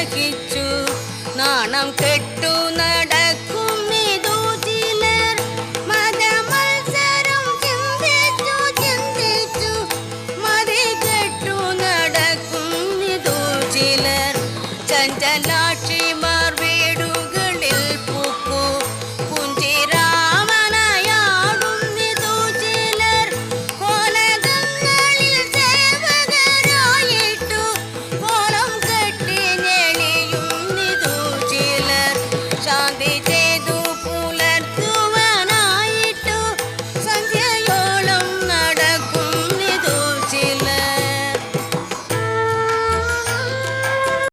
കലഹിച്ചു നാണം കെട്ടു നടക്കും ഇതു ചിലർ മതമത്സരം ചിന്തിച്ചു ചിന്തിച്ചു മതി കെട്ടു നടക്കും ഇതു ചിലർ ചഞ്ചല